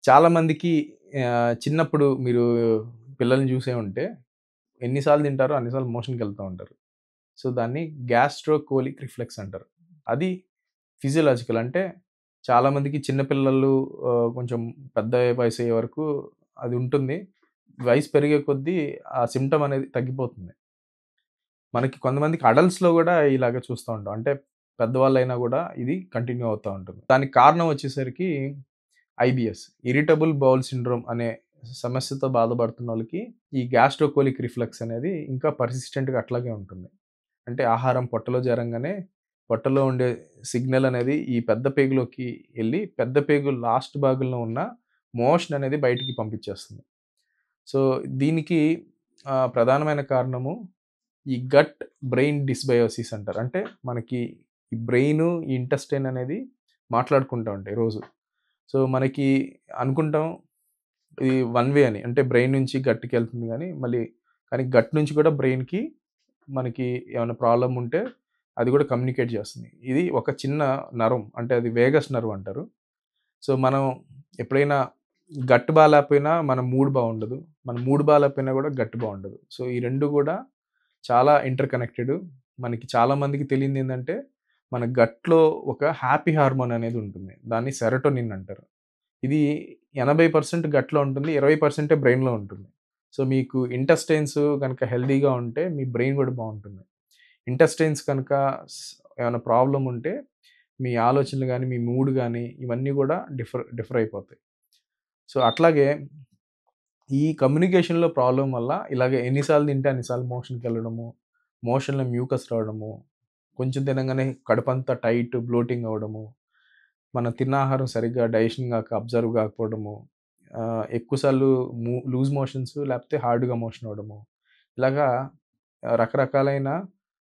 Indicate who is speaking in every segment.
Speaker 1: చాలా మందికి చిన్నప్పుడు మీరు పిల్లల్ని చూసే ఉంటే ఎన్ని సార్లు తింటారో అన్ని సార్లు మోషన్‌కెళ్తా ఉంటారు. సో, దాన్ని గ్యాస్ట్రోకోలిక్ రిఫ్లెక్స్ అంటారు. అది ఫిజియోలాజికల్ అంటే చాలా మందికి చిన్న పిల్లలు కొంచెం పెద్ద వయసయ్యే వరకు అది ఉంటుంది. వయసు పెరిగే కొద్దీ ఆ సింప్టమ్ అనేది తగ్గిపోతుంది. మనకి కొంతమందికి అడల్ట్స్‌లో గూడా ఇలాగ చూస్తా ఉంటాం. అంటే పెద్దవాళ్ళైనా గూడా ఇది కంటిన్యూ అవుతా ఉంటుంది. దానికి కారణం వచ్చేసరికి ఐబీఎస్ ఇరిటబుల్ బౌల్ సిండ్రోమ్ అనే సమస్యతో బాధపడుతున్నోళ్ళకి ఈ గ్యాస్ట్రోకోలిక్ రిఫ్లక్స్ అనేది ఇంకా పర్సిస్టెంట్‌గా అట్లాగే ఉంటుంది. అంటే ఆహారం పొట్టలో చేరంగానే పొట్టలో ఉండే సిగ్నల్ అనేది ఈ పెద్ద పేగులోకి ఎళ్లి పెద్ద పేగు లాస్ట్ భాగంలో ఉన్న మోషన్ అనేది బయటికి పంపించేస్తుంది. సో, దీనికి ప్రధానమైన కారణము ఈ గట్ బ్రెయిన్ డిస్బయోసిస్ అంటారు. అంటే మనకి ఈ బ్రెయిను, ఈ ఇంటెస్టైన్ అనేది మాట్లాడుకుంటా ఉంటాయి రోజు. సో, మనకి అనుకుంటాం ఇది వన్ వే అని. అంటే బ్రెయిన్ నుంచి గట్‌కెళ్తుంది గానీ, కానీ గట్ నుంచి కూడా బ్రెయిన్‌కి మనకి ఏమైనా ప్రాబ్లమ్ ఉంటే అది కూడా కమ్యూనికేట్ చేస్తుంది. ఇది ఒక చిన్న నరం. అంటే అది వేగస్ నర్వ్ అంటారు. సో, మనం ఎప్పుడైనా గట్ బాలేకపోయినా మన మూడ్ బావుండదు. మన మూడ్ బాలేకపోయినా కూడా గట్ బావుండదు. సో, ఈ 2 కూడా చాలా ఇంటర్ కనెక్టెడ్. మనకి చాలా మందికి తెలియనిదేంటంటే, మన గట్‌లో ఒక హ్యాపీ హార్మోన్ అనేది ఉంటుంది. దాన్ని సెరోటోనిన్ అంటారు. ఇది 80% గట్‌లో ఉంటుంది. 20% బ్రెయిన్‌లో ఉంటుంది. సో, మీకు ఇంటెస్టైన్స్ గనక హెల్తీగా ఉంటే మీ బ్రెయిన్ గూడా బావుంటుంది. ఇంటెస్టైన్స్ కనుక స్ ఏమైనా ప్రాబ్లమ్ ఉంటే మీ ఆలోచనలు గాని, మీ మూడ్ గాని ఇవన్నీ గూడా డిఫర్ అయిపోతాయి. సో, అట్లాగే ఈ కమ్యూనికేషన్‌లో ప్రాబ్లమ్ వల్ల ఇలాగ ఎన్ని సార్లు తింటే అన్ని సార్లు మోషన్‌కెళ్ళడము, మోషన్‌లో మ్యూకస్ రావడము, కొంచెం తినంగానే కడుపంతా టైట్ బ్లోటింగ్ అవ్వడము, మనం తిన్న ఆహారం సరిగ్గా డైజెషన్ గాక అబ్జర్వ్ గాకపోవడము, ఎక్కువ సార్లు లూజ్ మోషన్స్ లేకపోతే హార్డ్‌గా మోషన్ అవ్వడము. ఇలాగా రకరకాలైన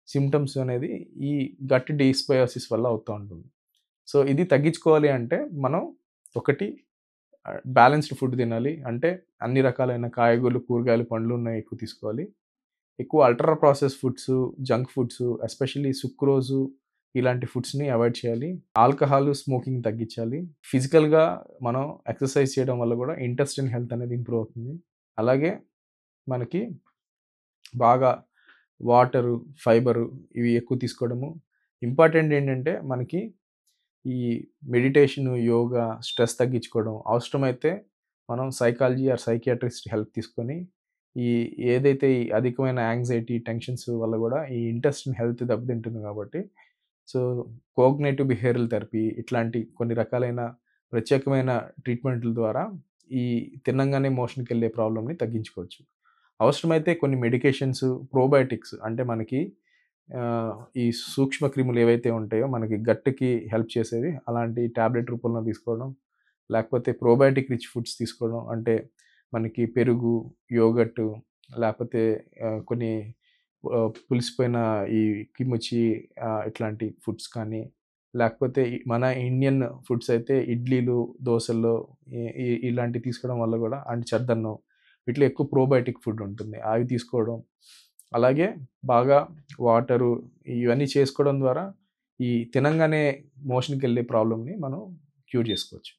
Speaker 1: సింప్టమ్స్ అనేది ఈ గట్ డిస్బయోసిస్ వల్ల అవుతా ఉంటుంది. సో, ఇది తగ్గించుకోవాలి అంటే మనం ఒకటి బ్యాలెన్స్‌డ్ ఫుడ్ తినాలి. అంటే అన్ని రకాలైన కాయగూరలు, కూరగాయలు, పండ్లు ఉన్నయి ఎక్కువ తీసుకోవాలి. ఎక్కువ ultra process foods, junk foods especially సుక్రోజు ఇలాంటి ఫుడ్స్‌ని అవాయిడ్ చేయాలి. ఆల్కహాలు, స్మోకింగ్ తగ్గించాలి. ఫిజికల్‌గా మనం ఎక్సర్సైజ్ చేయడం వల్ల గూడా ఇంటెస్టైన్ హెల్త్ అనేది ఇంప్రూవ్ అవుతుంది. అలాగే మనకి బాగా వాటరు, ఫైబరు ఇవి ఎక్కువ తీసుకోవడము. ఇంపార్టెంట్ ఏంటంటే మనకి ఈ మెడిటేషను, యోగా, స్ట్రెస్ తగ్గించుకోవడం. అవసరమైతే మనం సైకాలజీ ఆర్ సైకియాట్రిస్ట్ హెల్ప్ తీసుకొని, ఈ ఏదైతే ఈ అధికమైన యాంగ్జైటీ, టెన్షన్స్ వల్ల గూడా ఈ ఇంటెస్టైన్ హెల్త్ దెబ్బతింటుంది గాబట్టి, సో, కోగ్నిటివ్ బిహేవియరల్ థెరపీ ఇట్లాంటి కొన్ని రకాలైన ప్రత్యేకమైన ట్రీట్మెంట్‌ల ద్వారా ఈ తినంగానే మోషన్‌కెళ్ళే ప్రాబ్లమ్‌ని తగ్గించుకోవచ్చు. అవసరమైతే కొన్ని మెడికేషన్స్, ప్రోబయోటిక్స్ అంటే మనకి ఈ సూక్ష్మ క్రిములు ఏవైతే ఉంటాయో మనకి గట్‌కి హెల్ప్ చేసేవి అలాంటి టాబ్లెట్ రూపంలో తీసుకోవడం, లేకపోతే ప్రోబయోటిక్ రిచ్ ఫుడ్స్ తీసుకోవడం. అంటే మనకి పెరుగు, యోగర్టు లేకపోతే కొన్ని పులిసిపోయిన ఈ కిమ్చి ఇట్లాంటి ఫుడ్స్ కానీ, లేకపోతే మన ఇండియన్ ఫుడ్స్ అయితే ఇడ్లీలు, దోసల్లో ఇలాంటివి తీసుకోవడం వల్ల గూడా అండ్ చద్దన్నం వీటిలో ఎక్కువ ప్రోబయోటిక్ ఫుడ్ ఉంటుంది. అవి తీసుకోవడం. అలాగే బాగా వాటరు ఇవన్నీ చేసుకోవడం ద్వారా ఈ తినంగానే మోషన్‌కెళ్ళే ప్రాబ్లమ్‌ని మనం క్యూర్ చేసుకోవచ్చు.